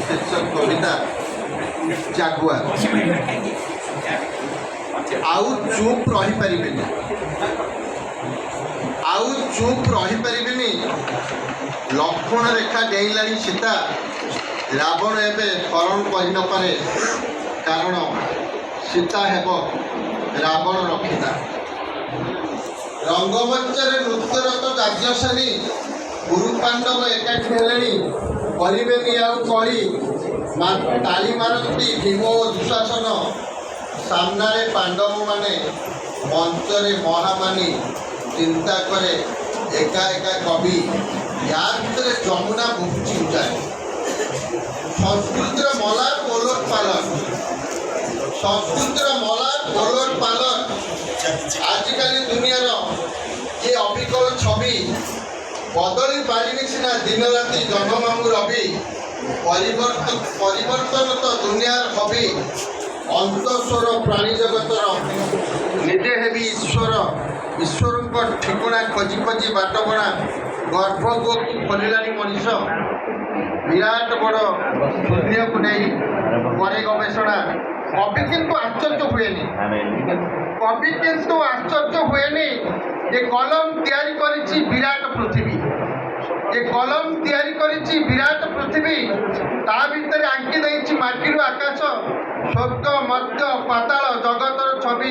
शीर्षक कविता जागुआ आउ चुप रही परिबेनी आउ चुप रही परिबेनी लक्ष्मण रेखा डेइलाणी सीता रावण एवं हरण कर न पारे कारण सीता हेब रावण रक्षिता रंगमंचर नृत्यरत जाज्ञसेनी गुरु पांडव एकाठी हेलेनी करिबेनी आउ कली ताली मारती भीम और दुशासन सामने पांडव माने मंचरे महामानी चिंता करे एका एका कवि या भीतर जमुना बुझी जाए संस्कृतर मलार ओलट पालन संस्कृतर मलार ओलट पालन आजिकल दुनियार ये अविकल छवि बदली पारिनी सीना दिन राति जनमामु रवि परिवर्तन तो दुनियार हबी अंतस्वर प्राणी जगतर निजे हेबी ईश्वर ठिकणा खोजी खोजी बाट बणा गर्भ खोलिलानी मनीष विराट बड़ शून्य को नहीं करे गवेषणा कवि किंतु आश्चर्य हुएनी कवि किंतु आश्चर्य हुएनी ये कलम तैयारी करिछि विराट पृथ्वी ये कलम तैयारी करिछि विराट पृथ्वी ता भितर आंकी देछि माटीर आकाश स्वर्ग मध्य पाताल जगतर छवि